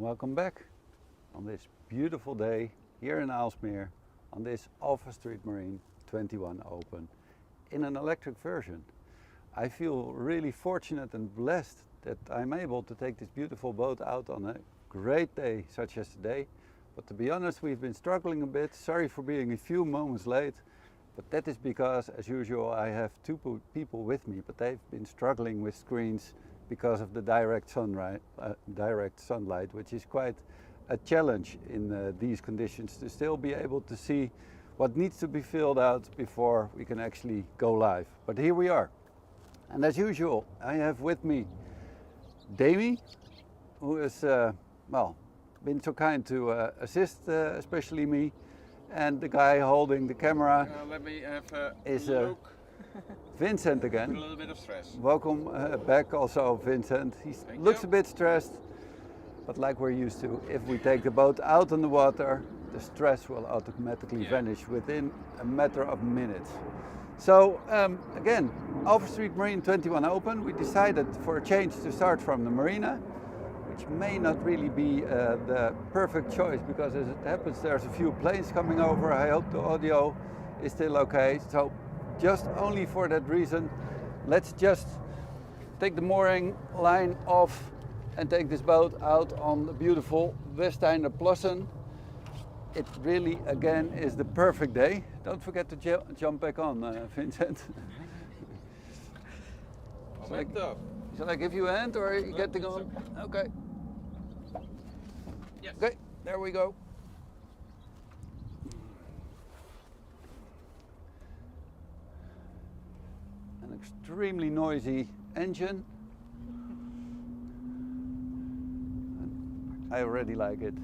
welcome back on this beautiful day here in Aalsmeer on this Alfastreet Marine 21 Open in an electric version. I feel really fortunate and blessed that I'm able to take this beautiful boat out on a great day such as today. But to be honest, we've been struggling a bit. Sorry for being a few moments late, but that is because, as usual, I have two people with me, but they've been struggling with screens because of the direct sunlight, which is quite a challenge in these conditions to still be able to see what needs to be filled out before we can actually go live. But here we are. And as usual, I have with me Davey, who has been so kind to assist especially me, and the guy holding the camera let me have a is look. Vincent again. A little bit of stress. Welcome back also, Vincent. He looks a bit stressed, but like we're used to, if we take the boat out on the water, the stress will automatically vanish within a matter of minutes. So again, Alfastreet Marine 21 Open. We decided for a change to start from the marina, which may not really be the perfect choice because as it happens there's a few planes coming over. I hope the audio is still okay. So just only for that reason, let's just take the mooring line off and take this boat out on the beautiful Westeiner Plassen. It really, again, is the perfect day. Don't forget to jump back on, Vincent. Shall I give you a hand or you get to go? Okay. Yes. Okay, there we go. An extremely noisy engine. I already like it.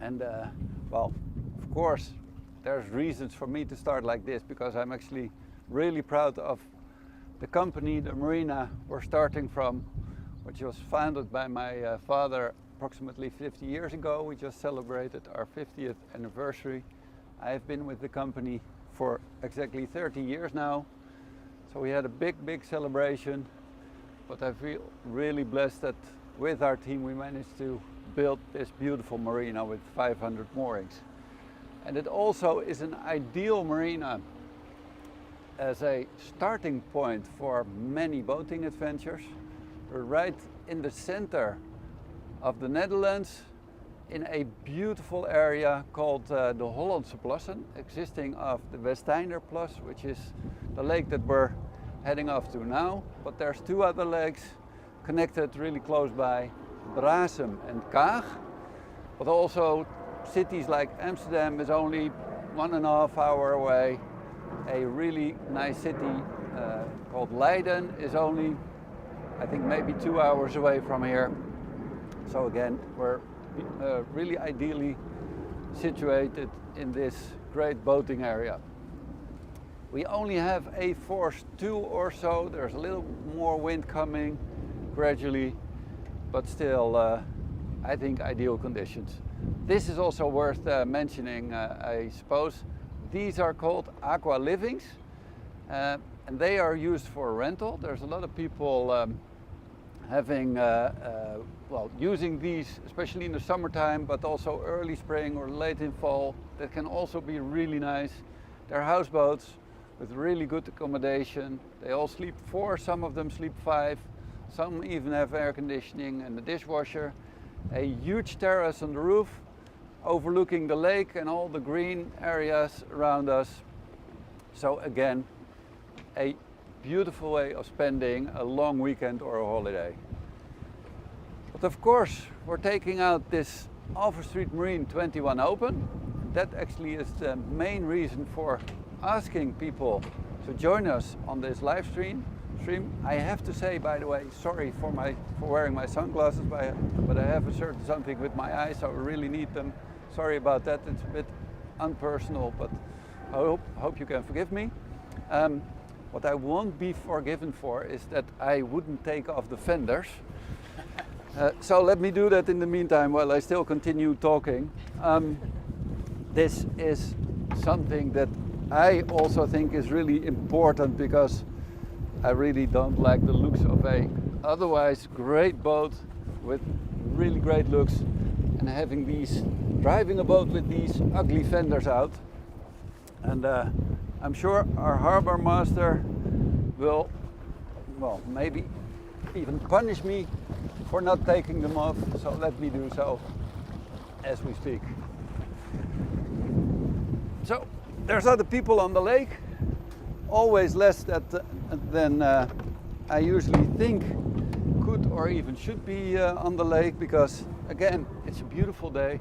And well, of course, there's reasons for me to start like this because I'm actually really proud of the company, the marina we're starting from, which was founded by my father approximately 50 years ago. We just celebrated our 50th anniversary. I have been with the company for exactly 30 years now. So we had a big celebration, but I feel really blessed that with our team we managed to build this beautiful marina with 500 moorings. And it also is an ideal marina as a starting point for many boating adventures. We're right in the center of the Netherlands in a beautiful area called the Hollandse Plassen, existing of the Westeiner Plas, which is the lake that we're heading off to now. But there's two other lakes connected really close by, Brasem and Kaag, but also cities like Amsterdam is only 1.5 hours away. A really nice city called Leiden is only, I think, maybe 2 hours away from here. So again, we're really ideally situated in this great boating area. We only have a force 2 or so. There's a little more wind coming gradually, but still, I think ideal conditions. This is also worth mentioning, I suppose. These are called aqua livings, and they are used for rental. There's a lot of people using these, especially in the summertime, but also early spring or late in fall. That can also be really nice. They're houseboats with really good accommodation. They all sleep 4, some of them sleep 5. Some even have air conditioning and a dishwasher. A huge terrace on the roof overlooking the lake and all the green areas around us. So again, a beautiful way of spending a long weekend or a holiday. But of course, we're taking out this Alfastreet Marine 21 Open. That actually is the main reason for asking people to join us on this live stream. I have to say, by the way, sorry for wearing my sunglasses, but I have a certain something with my eyes, so I really need them. Sorry about that, it's a bit unpersonal, but I hope you can forgive me. What I won't be forgiven for is that I wouldn't take off the fenders. So let me do that in the meantime while I still continue talking. This is something that I also think is really important because I really don't like the looks of a otherwise great boat with really great looks and driving a boat with these ugly fenders out. And I'm sure our harbor master will, well, maybe even punish me for not taking them off, so let me do so as we speak. So there's other people on the lake, always less than I usually think could or even should be on the lake, because again, it's a beautiful day.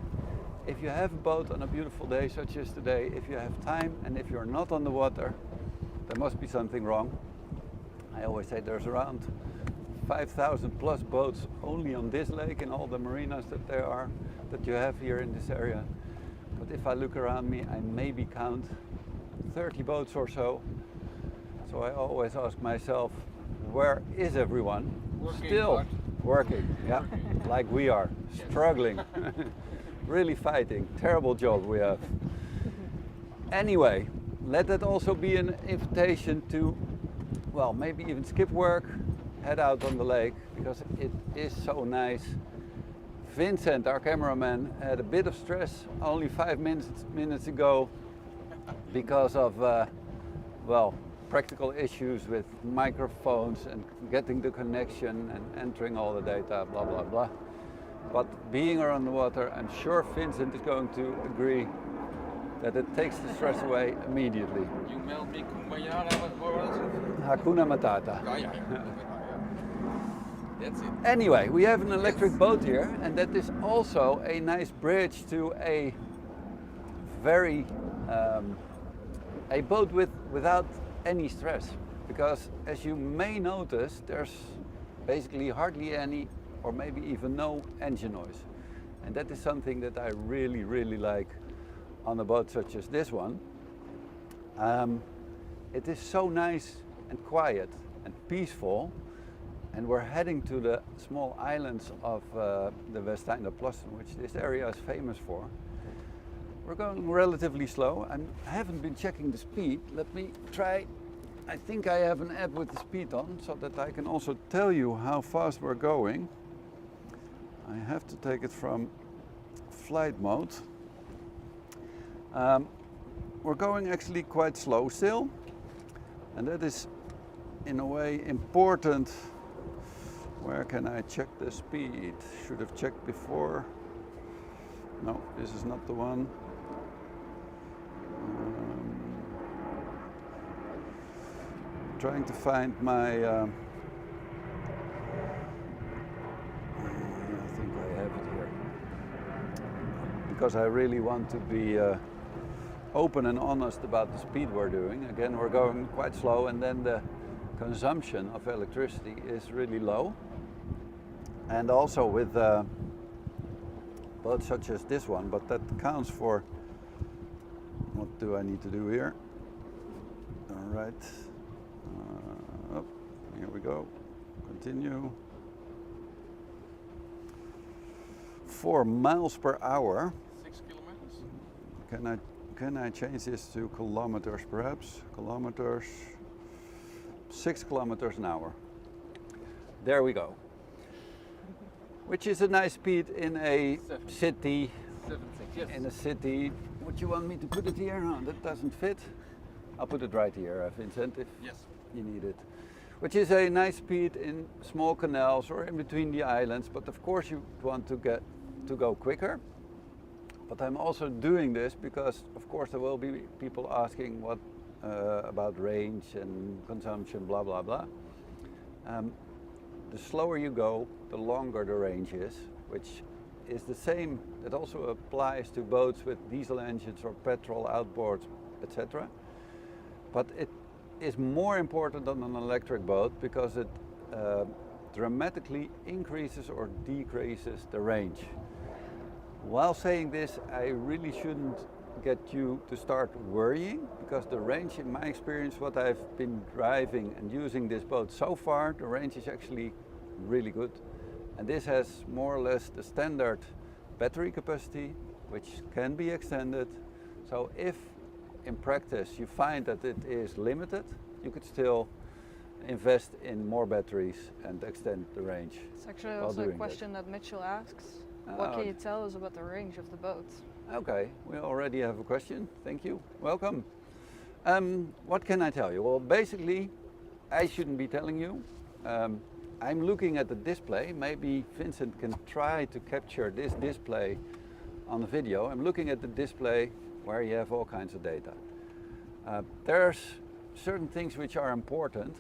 If you have a boat on a beautiful day such as today, if you have time and if you're not on the water, there must be something wrong. I always say there's around 5,000 plus boats only on this lake in all the marinas that you have here in this area. But if I look around me, I maybe count 30 boats or so. So I always ask myself, where is everyone? Still working, yeah, like we are, struggling, really fighting. Terrible job we have. Anyway, let that also be an invitation to, well, maybe even skip work, head out on the lake, because it is so nice. Vincent, our cameraman, had a bit of stress only 5 minutes ago because of, well, practical issues with microphones and getting the connection and entering all the data, blah, blah, blah. But being around the water, I'm sure Vincent is going to agree that it takes the stress away immediately. You meld me Kumbaya, what was it? Hakuna Matata. Yeah. That's it. Anyway, we have an electric boat here, and that is also a nice bridge to a very, a boat without any stress. Because as you may notice, there's basically hardly any or maybe even no engine noise. And that is something that I really, really like on a boat such as this one. It is so nice and quiet and peaceful. And we're heading to the small islands of the Westeinde-Plassen, which this area is famous for. We're going relatively slow. I haven't been checking the speed. Let me try. I think I have an app with the speed on, so that I can also tell you how fast we're going. I have to take it from flight mode. We're going actually quite slow still, and that is in a way important. Where can I check the speed? Should have checked before. No, this is not the one. Trying to find my. I think I have it here. Because I really want to be open and honest about the speed we're doing. Again, we're going quite slow, and then the consumption of electricity is really low. And also with boats such as this one, but that counts for, what do I need to do here? All right, oh, here we go, continue. 4 miles per hour. 6 kilometers? Can I change this to kilometers perhaps? Kilometers, 6 kilometers an hour. There we go. Which is a nice speed in a city. 7, 6, yes. In a city. Would you want me to put it here? No, that doesn't fit. I'll put it right here, Vincent, if Yes. you need it. Which is a nice speed in small canals or in between the islands, but of course you want to go quicker. But I'm also doing this because, of course, there will be people asking what about range and consumption, blah, blah, blah. The slower you go, the longer the range is, which is the same, that also applies to boats with diesel engines or petrol outboards, etc. But it is more important on an electric boat because it dramatically increases or decreases the range. While saying this, I really shouldn't get you to start worrying, because the range, in my experience, what I've been driving and using this boat so far, the range is actually really good. And this has more or less the standard battery capacity, which can be extended. So if in practice you find that it is limited, you could still invest in more batteries and extend the range. It's actually while also a doing question that Mitchell asks. What can you tell us about the range of the boat? Okay, we already have a question. Thank you. Welcome. What can I tell you? Well, basically, I shouldn't be telling you. I'm looking at the display. Maybe Vincent can try to capture this display on the video. I'm looking at the display where you have all kinds of data. There's certain things which are important.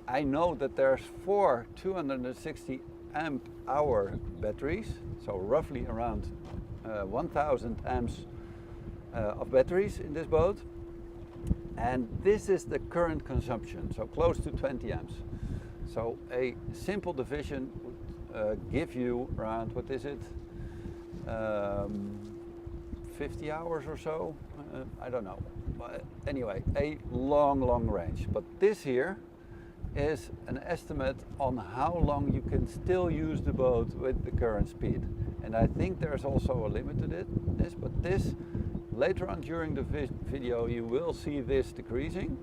I know that there's 4 260 amp hour batteries, so roughly around 1000 amps of batteries in this boat. And this is the current consumption, so close to 20 amps. So a simple division would give you around, what is it, 50 hours or so? I don't know. But anyway, a long range. But this here is an estimate on how long you can still use the boat with the current speed. And I think there's also a limit to this, but this, later on during the video, you will see this decreasing.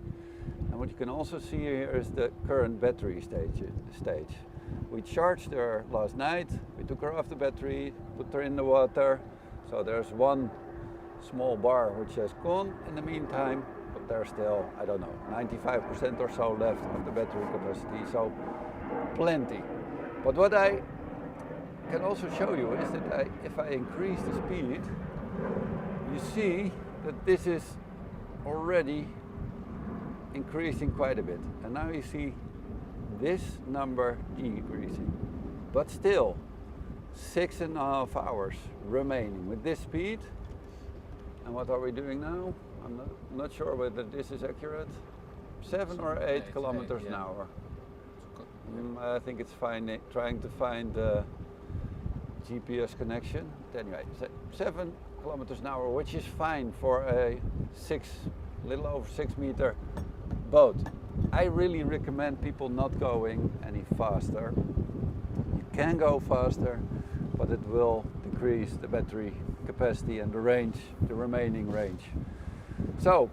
And what you can also see here is the current battery stage. We charged her last night, we took her off the battery, put her in the water. So there's one small bar which has gone in the meantime, but there's still, I don't know, 95% or so left of the battery capacity, so plenty. But what I can also show you is that if I increase the speed, you see that this is already increasing quite a bit. And now you see this number decreasing, but still 6.5 hours remaining with this speed. And what are we doing now? I'm not sure whether this is accurate. 7 or 8 kilometers an hour. I think it's fine trying to find the GPS connection. But anyway, 7 kilometers an hour, which is fine for a little over 6 meter boat. I really recommend people not going any faster. You can go faster, but it will decrease the battery capacity and the range, the remaining range. So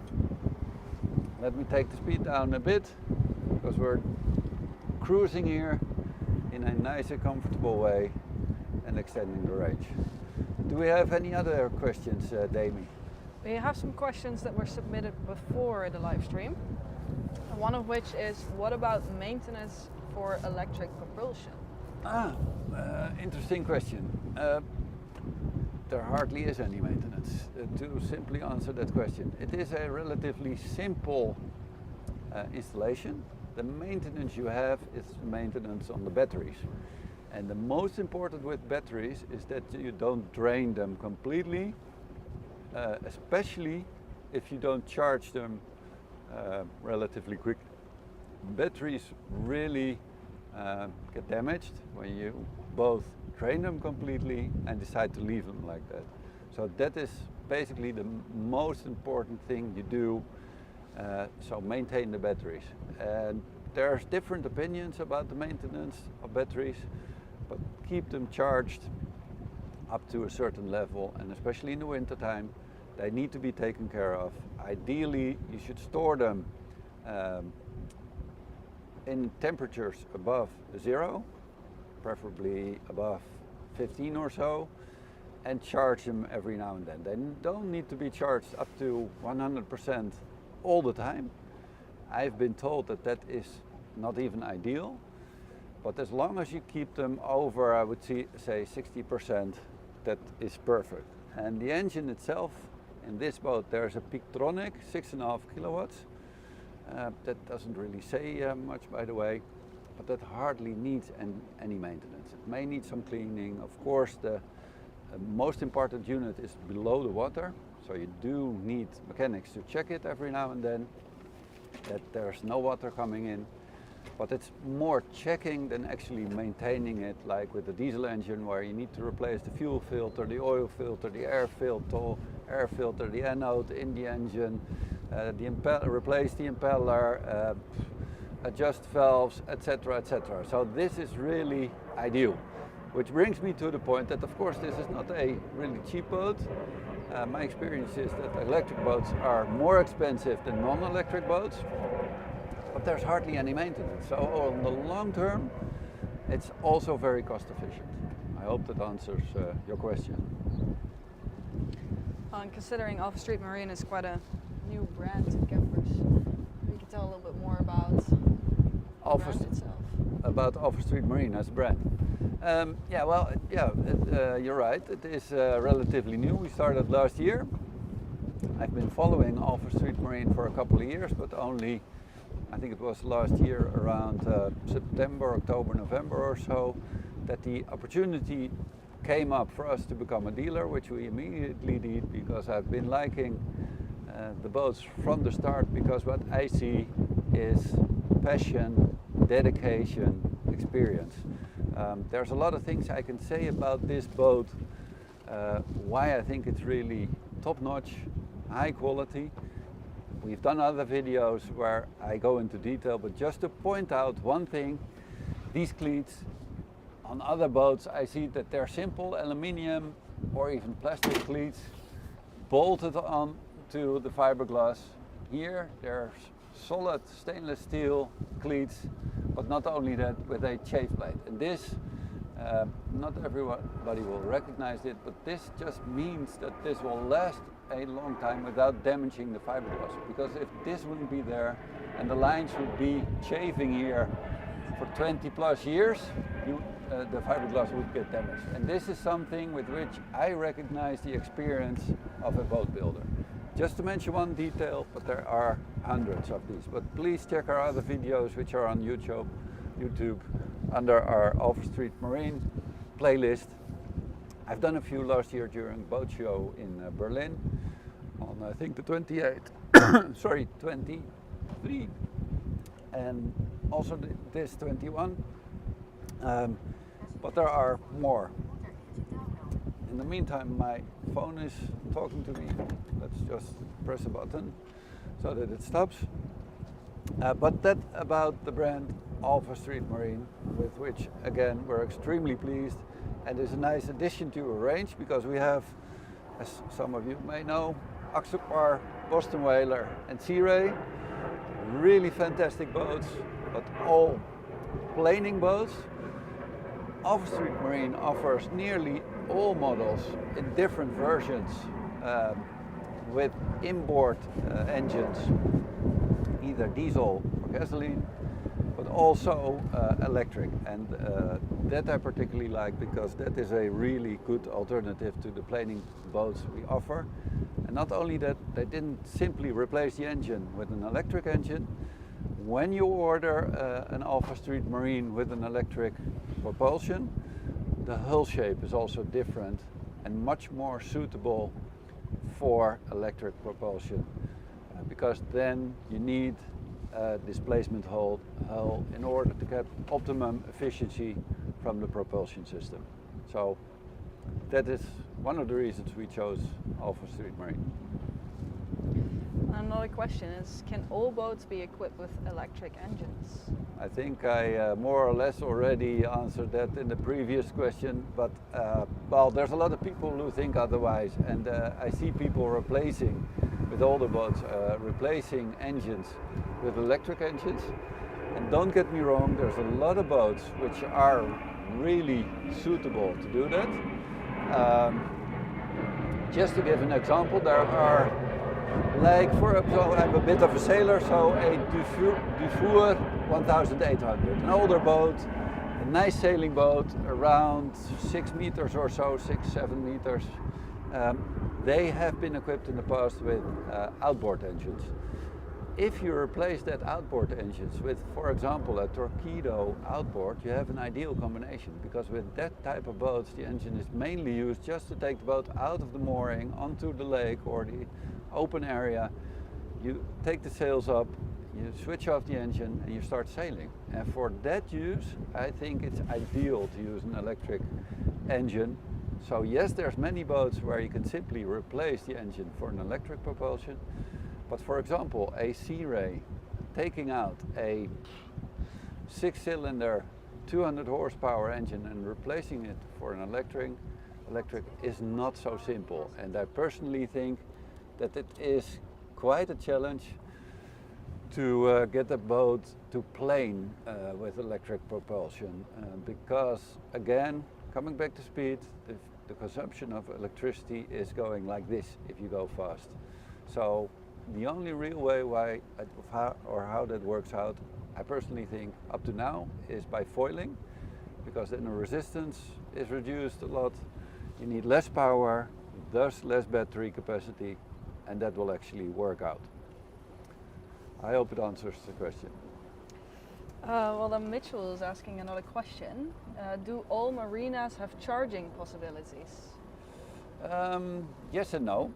let me take the speed down a bit, because we're cruising here in a nice and comfortable way and extending the range. Do we have any other questions, Dami? We have some questions that were submitted before the live stream. One of which is, what about maintenance for electric propulsion? Interesting question. There hardly is any maintenance. To simply answer that question, it is a relatively simple installation. The maintenance you have is maintenance on the batteries. And the most important with batteries is that you don't drain them completely, especially if you don't charge them relatively quick. Batteries really get damaged when you both drain them completely and decide to leave them like that. So that is basically the most important thing you do, so maintain the batteries. And there's different opinions about the maintenance of batteries, but keep them charged up to a certain level, and especially in the winter time, they need to be taken care of. Ideally, you should store them in temperatures above 0, preferably above 15 or so, and charge them every now and then. They don't need to be charged up to 100% all the time. I've been told that that is not even ideal, but as long as you keep them over, I would say 60%, that is perfect. And the engine itself, in this boat, there's a Pictronic 6.5 kilowatts. That doesn't really say much, by the way, but that hardly needs any maintenance. It may need some cleaning. Of course, the most important unit is below the water, so you do need mechanics to check it every now and then, that there's no water coming in. But it's more checking than actually maintaining it, like with the diesel engine, where you need to replace the fuel filter, the oil filter, the air filter, the anode in the engine, replace the impeller, adjust valves, etc., etc. So this is really ideal. Which brings me to the point that, of course, this is not a really cheap boat. My experience is that electric boats are more expensive than non-electric boats. But there's hardly any maintenance. So on the long term, it's also very cost efficient. I hope that answers your question. And considering Alfastreet Marine is quite a new brand in campers, maybe you can tell a little bit more about the brand itself. About Alfastreet Marine as a brand. You're right. It is relatively new. We started last year. I've been following Alfastreet Marine for a couple of years, but only, I think it was last year around September, October, November or so, that the opportunity came up for us to become a dealer, which we immediately did because I've been liking the boats from the start, because what I see is passion, dedication, experience. There's a lot of things I can say about this boat, why I think it's really top-notch, high quality. We've done other videos where I go into detail, but just to point out one thing, these cleats on other boats, I see that they're simple aluminium or even plastic cleats bolted on to the fiberglass. Here there's solid stainless steel cleats, but not only that, with a chafe plate. And this, not everybody will recognize it, but this just means that this will last a long time without damaging the fiberglass. Because if this wouldn't be there and the lines would be chafing here for 20 plus years, the fiberglass would get damaged. And this is something with which I recognize the experience of a boat builder. Just to mention one detail, but there are hundreds of these. But please check our other videos which are on YouTube under our Alfastreet Marine playlist. I've done a few last year during boat show in Berlin on I think the 28th, sorry, 23, and also this 21. But there are more. In the meantime, my phone is talking to me. Let's just press a button so that it stops. But that about the brand Alfastreet Marine, with which again we're extremely pleased, and is a nice addition to our range, because we have, as some of you may know, Oxopar, Boston Whaler and Sea Ray. Really fantastic boats, but all planing boats. Alfastreet Marine offers nearly all models in different versions with inboard engines, either diesel or gasoline, but also electric. And that I particularly like, because that is a really good alternative to the planing boats we offer. And not only that, they didn't simply replace the engine with an electric engine. When you order an Alfastreet Marine with an electric propulsion, the hull shape is also different and much more suitable for electric propulsion, because then you need a displacement hull in order to get optimum efficiency from the propulsion system. So that is one of the reasons we chose Alfastreet Marine. Another question is, can all boats be equipped with electric engines? I think I more or less already answered that in the previous question, but well, there's a lot of people who think otherwise, and I see people replacing, with older boats, replacing engines with electric engines. And don't get me wrong, there's a lot of boats which are really suitable to do that. Just to give an example, there are, like, for example, I'm a bit of a sailor, so a Dufour 1800, an older boat, a nice sailing boat, around 6 meters or so, 6-7 meters. They have been equipped in the past with outboard engines. If you replace that outboard engines with, for example, a Torpedo outboard, you have an ideal combination, because with that type of boats, the engine is mainly used just to take the boat out of the mooring onto the lake or the open area. You take the sails up, you switch off the engine, and you start sailing. And for that use, I think it's ideal to use an electric engine. So yes, there's many boats where you can simply replace the engine for an electric propulsion. But for example, a Sea Ray, taking out a 6-cylinder 200 horsepower engine and replacing it for an electric is not so simple. And I personally think that it is quite a challenge. to get the boat to plane with electric propulsion because, again, coming back to speed, the consumption of electricity is going like this if you go fast. So the only real way how that works out, I personally think up to now, is by foiling, because then the resistance is reduced a lot. You need less power, thus less battery capacity, and that will actually work out. I hope it answers the question. Well, then Mitchell is asking another question. Do all marinas have charging possibilities? Yes and no.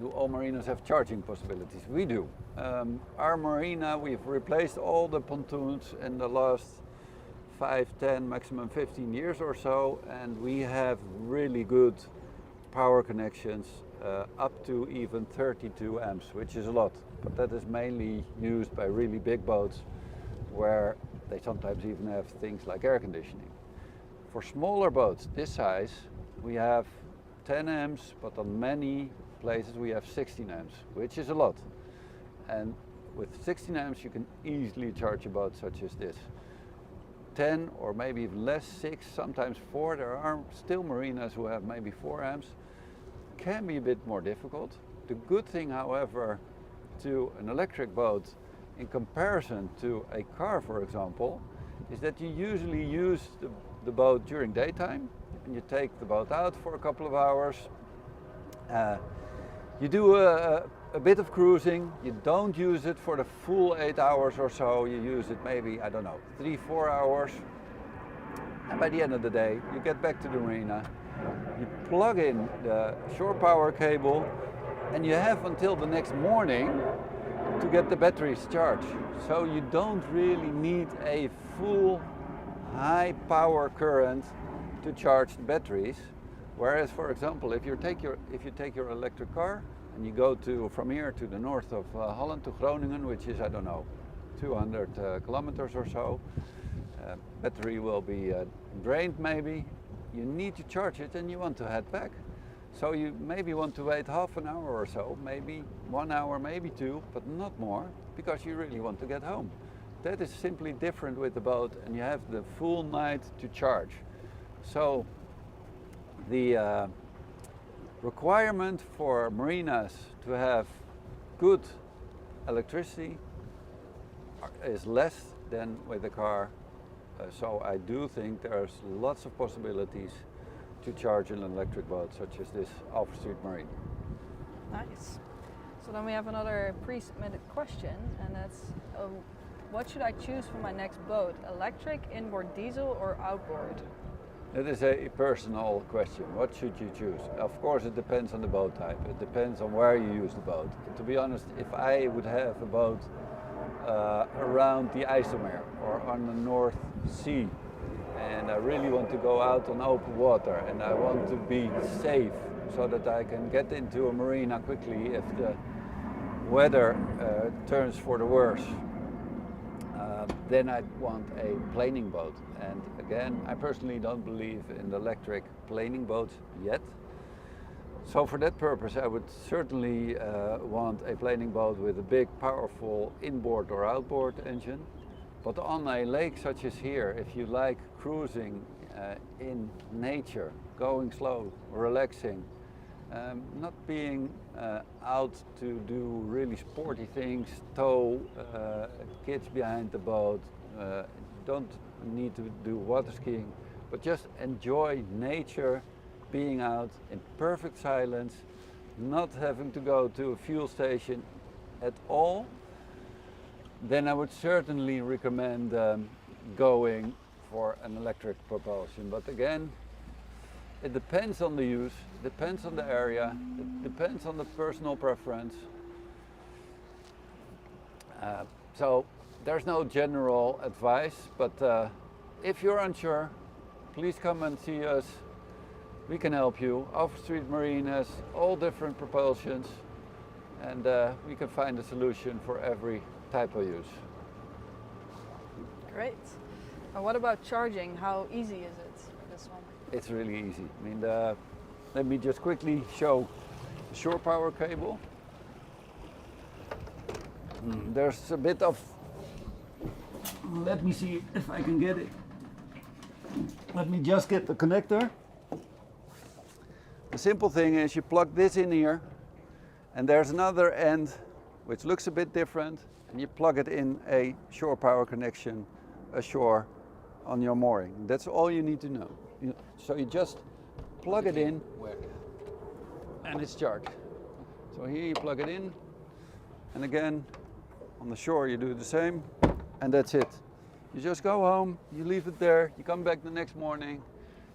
Do all marinas have charging possibilities? We do. Our marina, we've replaced all the pontoons in the last 5, 10, maximum 15 years or so, and we have really good power connections up to even 32 amps, which is a lot, but that is mainly used by really big boats where they sometimes even have things like air conditioning. For smaller boats this size, we have 10 amps, but on many places we have 16 amps, which is a lot. And with 16 amps you can easily charge a boat such as this. 10 or maybe even less, 6, sometimes 4. There are still marinas who have maybe 4 amps. Can be a bit more difficult. The good thing, however, to an electric boat in comparison to a car, for example, is that you usually use the boat during daytime and you take the boat out for a couple of hours. You do a bit of cruising. You don't use it for the full 8 hours or so. You use it maybe, I don't know, 3, 4 hours. And by the end of the day, you get back to the marina, you plug in the shore power cable, and you have until the next morning to get the batteries charged. So you don't really need a full high power current to charge the batteries. Whereas, for example, if you take your electric car and you go from here to the north of Holland to Groningen, which is, I don't know, 200 kilometers or so, battery will be drained maybe. You need to charge it and you want to head back. So you maybe want to wait half an hour or so, maybe 1 hour, maybe 2, but not more, because you really want to get home. That is simply different with the boat, and you have the full night to charge. So the requirement for marinas to have good electricity is less than with a car. So I do think there's lots of possibilities to charge an electric boat such as this Alfastreet Marine. Nice. So then we have another pre-submitted question, and that's what should I choose for my next boat? Electric, inboard diesel, or outboard? It is a personal question. What should you choose? Of course it depends on the boat type. It depends on where you use the boat. To be honest, if I would have a boat around the IJsselmeer or on the North Sea, and I really want to go out on open water and I want to be safe so that I can get into a marina quickly if the weather turns for the worse, then I'd want a planing boat. And again, I personally don't believe in the electric planing boats yet. So for that purpose I would certainly want a planing boat with a big powerful inboard or outboard engine. But on a lake such as here, if you like cruising in nature, going slow, relaxing, not being out to do really sporty things, tow kids behind the boat, don't need to do water skiing, but just enjoy nature, being out in perfect silence, not having to go to a fuel station at all, then I would certainly recommend going for an electric propulsion. But again, it depends on the use, depends on the area, it depends on the personal preference. So there's no general advice, but if you're unsure, please come and see us. We can help you. Alfastreet Marine has all different propulsions, and we can find a solution for every type of use. Great. And what about charging? How easy is it, this one? It's really easy. I mean, let me just quickly show the shore power cable. there's a bit of, let me see if I can get it. Let me just get the connector. The simple thing is you plug this in here, and there's another end which looks a bit different, and you plug it in a shore power connection ashore on your mooring. That's all you need to know. So you just plug it in and it's charged. So here you plug it in, and again on the shore you do the same, and that's it. You just go home, you leave it there, you come back the next morning,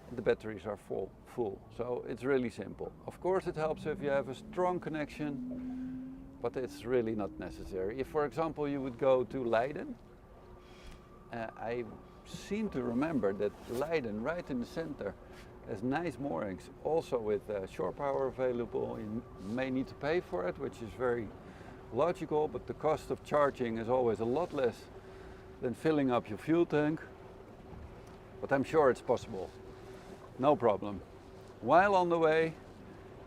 and the batteries are full. So it's really simple. Of course it helps if you have a strong connection, but it's really not necessary. If, for example, you would go to Leiden, I seem to remember that Leiden, right in the center, has nice moorings, also with shore power available. You may need to pay for it, which is very logical, but the cost of charging is always a lot less than filling up your fuel tank. But I'm sure it's possible, no problem. While on the way,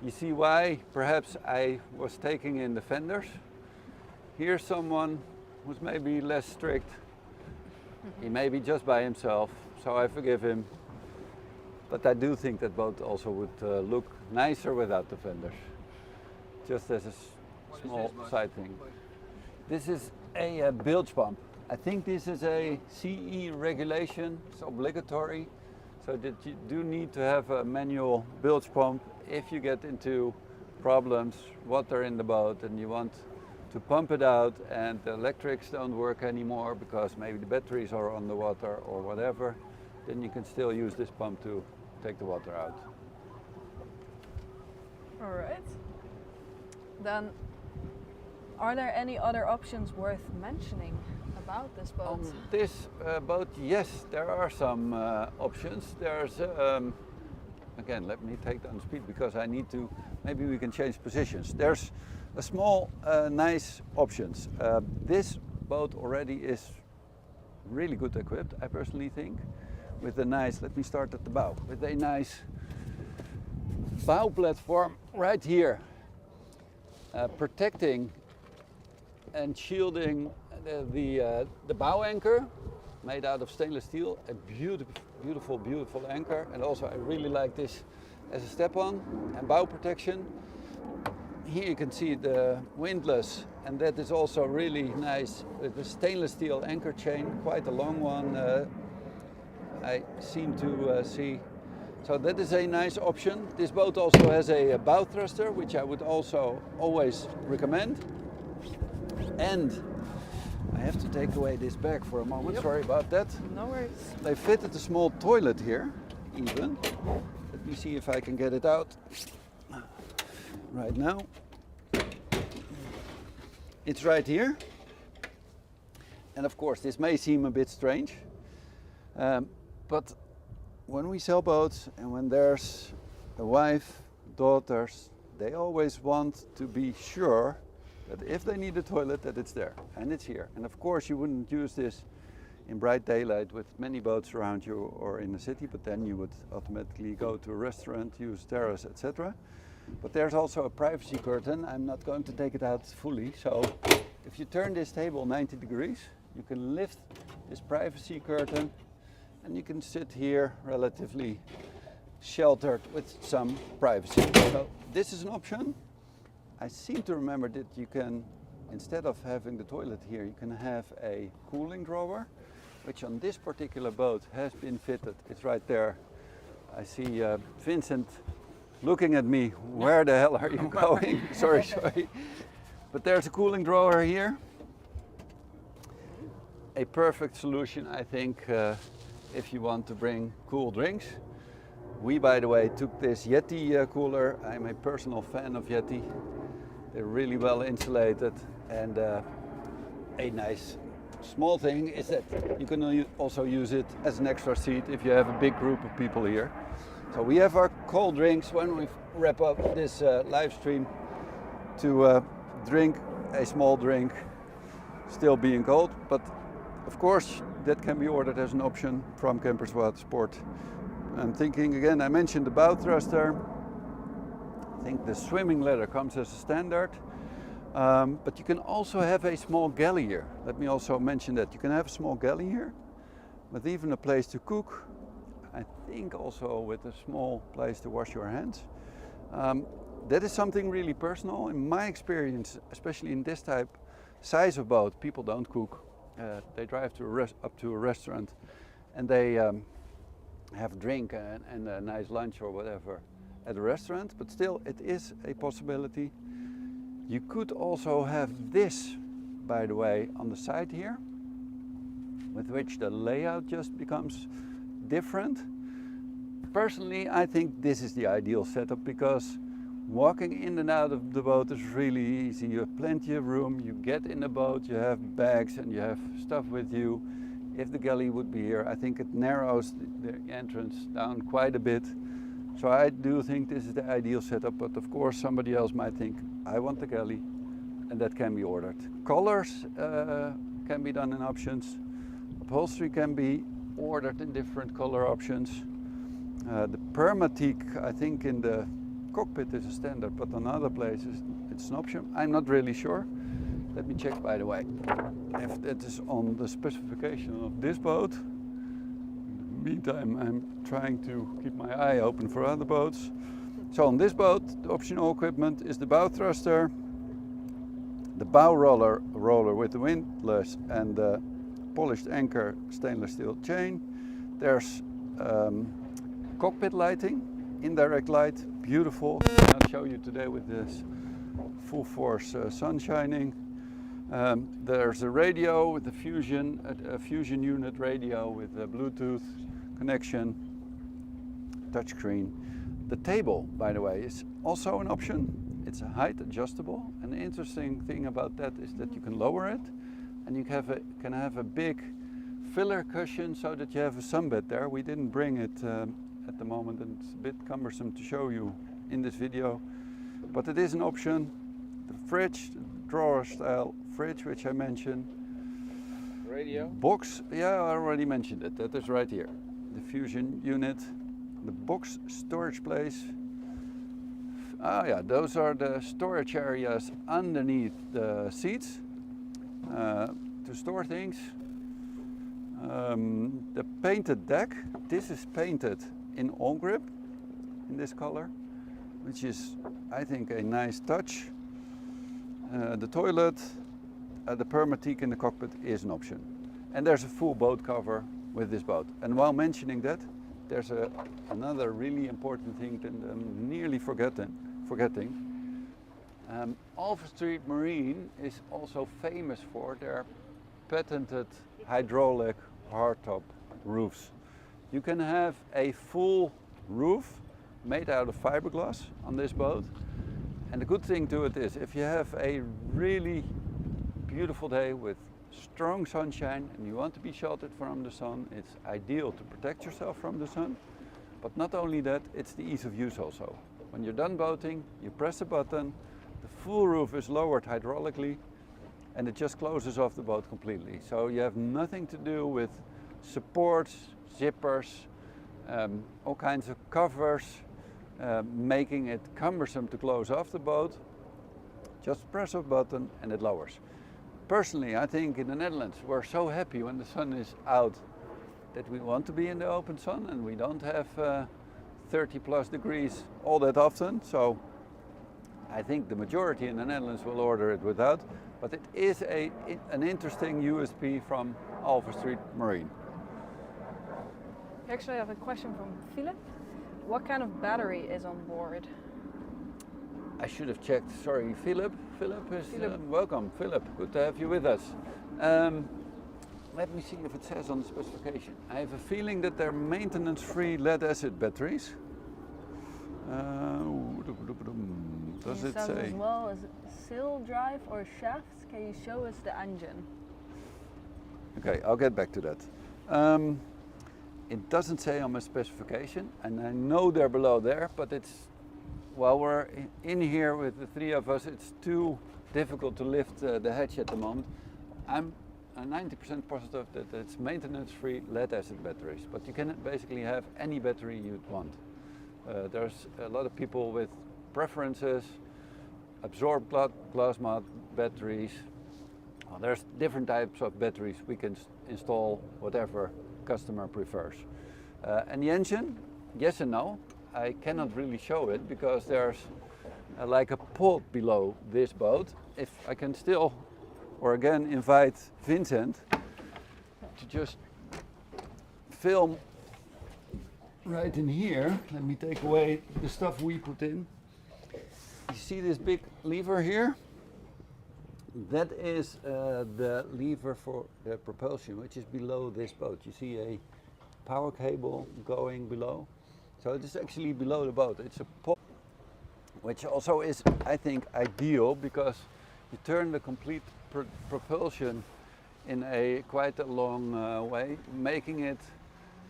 you see why perhaps I was taking in the fenders. Here's someone who's maybe less strict. He may be just by himself, so I forgive him. But I do think that boat also would look nicer without the fenders. Just as a small side thing. This is a bilge pump. I think this is a CE regulation. It's obligatory. So that you do need to have a manual bilge pump if you get into problems, water in the boat, and you want to pump it out and the electrics don't work anymore because maybe the batteries are on the water or whatever, then you can still use this pump to take the water out. All right. Then, are there any other options worth mentioning about this boat? On this boat, yes, there are some options. There's, again, let me take down speed because I need to, maybe we can change positions. There's a small, nice options. This boat already is really good equipped, I personally think, with a nice, let me start at the bow, with a nice bow platform right here, protecting and shielding the bow anchor, made out of stainless steel, a beautiful anchor, and also I really like this as a step-on and bow protection. Here you can see the windlass, and that is also really nice with the stainless steel anchor chain, quite a long one. I seem to see. So that is a nice option. This boat also has a bow thruster, which I would also always recommend. And I have to take away this bag for a moment. Yep. Sorry about that. No worries. They fitted a small toilet here, even. Let me see if I can get it out right now. It's right here. And of course, this may seem a bit strange. But when we sell boats and when there's a wife, daughters, they always want to be sure that if they need a toilet, that it's there, and it's here. And of course, you wouldn't use this in bright daylight with many boats around you or in the city, but then you would automatically go to a restaurant, use terrace, etc. But there's also a privacy curtain. I'm not going to take it out fully. So if you turn this table 90 degrees, you can lift this privacy curtain and you can sit here relatively sheltered with some privacy. So this is an option. I seem to remember that you can, instead of having the toilet here, you can have a cooling drawer, which on this particular boat has been fitted. It's right there. I see Vincent looking at me. Where the hell are you going? sorry. But there's a cooling drawer here. A perfect solution, I think, if you want to bring cool drinks. We, by the way, took this Yeti cooler. I'm a personal fan of Yeti. They're really well insulated, and a nice small thing is that you can also use it as an extra seat if you have a big group of people here. So we have our cold drinks when we wrap up this live stream to drink a small drink, still being cold, but of course that can be ordered as an option from Campers Watersport. I'm thinking again, I mentioned the bow thruster. I think the swimming ladder comes as a standard. But you can also have a small galley here. Let me also mention that. You can have a small galley here with even a place to cook. I think also with a small place to wash your hands. That is something really personal. In my experience, especially in this size of boat, people don't cook. They drive up to a restaurant and they have a drink and a nice lunch or whatever at a restaurant, but still it is a possibility. You could also have this, by the way, on the side here, with which the layout just becomes different. Personally, I think this is the ideal setup because walking in and out of the boat is really easy. You have plenty of room, you get in the boat, you have bags and you have stuff with you. If the galley would be here, I think it narrows the entrance down quite a bit. So I do think this is the ideal setup, but of course somebody else might think, I want the galley, and that can be ordered. Colors can be done in options. Upholstery can be ordered in different color options. The permateak, I think in the cockpit is a standard, but on other places it's an option. I'm not really sure. Let me check, by the way, if that is on the specification of this boat. In the meantime, I'm trying to keep my eye open for other boats. So on this boat, the optional equipment is the bow thruster, the bow roller with the windlass and the polished anchor stainless steel chain. There's cockpit lighting, indirect light, beautiful. I'll show you today with this full force sun shining. There's a radio with a fusion unit radio with a Bluetooth connection, touchscreen. The table, by the way, is also an option. It's height adjustable, and the interesting thing about that is that you can lower it, and you can have a big filler cushion so that you have a sunbed there. We didn't bring it at the moment, and it's a bit cumbersome to show you in this video, but it is an option. The fridge, the drawer style fridge, which I mentioned. Radio. Box, yeah, I already mentioned it. That is right here. The fusion unit, the box storage place. Ah, yeah, those are the storage areas underneath the seats to store things. The painted deck. This is painted in all grip in this color, which is, I think, a nice touch. The toilet, the permateak in the cockpit is an option. And there's a full boat cover with this boat. And while mentioning that, there's another really important thing that I'm nearly forgetting. Alfastreet Marine is also famous for their patented hydraulic hardtop roofs. You can have a full roof made out of fiberglass on this boat. And the good thing to it is, if you have a really beautiful day with strong sunshine and you want to be sheltered from the sun, it's ideal to protect yourself from the sun. But not only that, it's the ease of use also. When you're done boating, you press a button, the full roof is lowered hydraulically, and it just closes off the boat completely. So you have nothing to do with supports, zippers, all kinds of covers, making it cumbersome to close off the boat. Just press a button and it lowers. Personally, I think in the Netherlands we're so happy when the sun is out that we want to be in the open sun, and we don't have 30 plus degrees all that often. So I think the majority in the Netherlands will order it without, but it is an interesting USP from Alfastreet Marine. Actually, I have a question from Philip. What kind of battery is on board? I should have checked. Sorry, Philip. Philip is welcome. Philip, good to have you with us. Let me see if it says on the specification. I have a feeling that they're maintenance-free lead-acid batteries. Does it say? As well as sail drive or shaft. Can you show us the engine? Okay, I'll get back to that. It doesn't say on my specification, and I know they're below there, but it's, while we're in here with the three of us, it's too difficult to lift the hatch at the moment. I'm 90% positive that it's maintenance-free lead-acid batteries, but you can basically have any battery you'd want. There's a lot of people with preferences. Absorbed glass batteries. Well, there's different types of batteries. We can install whatever customer prefers. And the engine, yes and no. I cannot really show it because there's like a pod below this boat. If I can still, or again, invite Vincent to just film right in here. Let me take away the stuff we put in. You see this big lever here? That is the lever for the propulsion, which is below this boat. You see a power cable going below. So it is actually below the boat. It's a pod, which also is, I think, ideal because you turn the complete propulsion in quite a long way, making it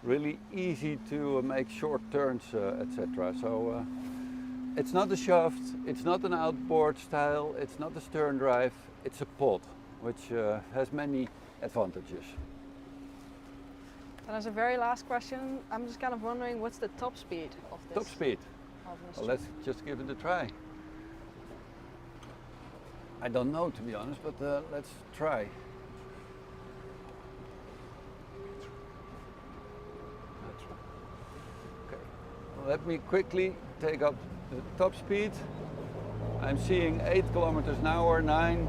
really easy to make short turns, etc. So it's not a shaft, it's not an outboard style, it's not a stern drive, it's a pod, which has many advantages. And as a very last question, I'm just kind of wondering what's the top speed of this? Top speed? Well, let's just give it a try. I don't know, to be honest, but let's try. Okay, well, let me quickly take up the top speed. I'm seeing 8 kilometers an hour, 9,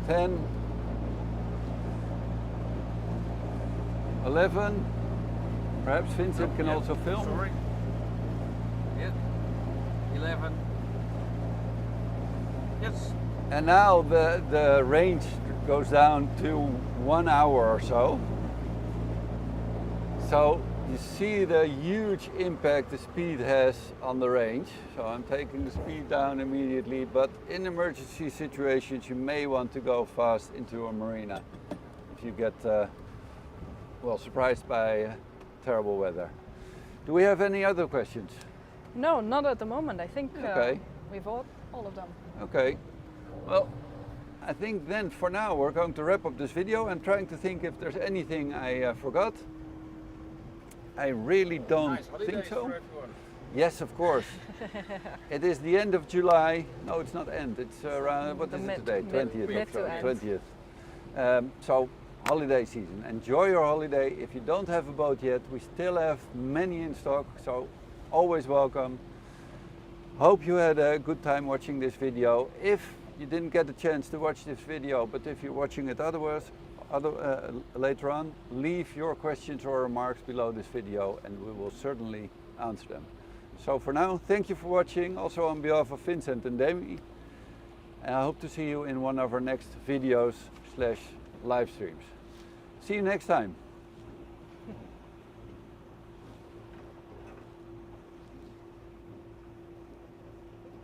10, 11. Perhaps Vincent can also film. Sorry. Yeah. 11. Yes. And now the range goes down to 1 hour or so. So you see the huge impact the speed has on the range. So I'm taking the speed down immediately, but in emergency situations you may want to go fast into a marina if you get well, surprised by terrible weather. Do we have any other questions? No, not at the moment. I think Okay. we've all of them. Okay. Well, I think then for now we're going to wrap up this video. I'm trying to think if there's anything I forgot. I really don't Nice think holidays so. for everyone. Yes, of course. It is the end of July. No, it's not end. It's around, what The is it mid- today? mid- 20th. mid to end. 20th. So holiday season. Enjoy your holiday. If you don't have a boat yet, we still have many in stock, so always welcome. Hope you had a good time watching this video. If you didn't get a chance to watch this video, but if you're watching it later on, leave your questions or remarks below this video and we will certainly answer them. So for now, thank you for watching, also on behalf of Vincent and Demi. And I hope to see you in one of our next videos / live streams. See you next time.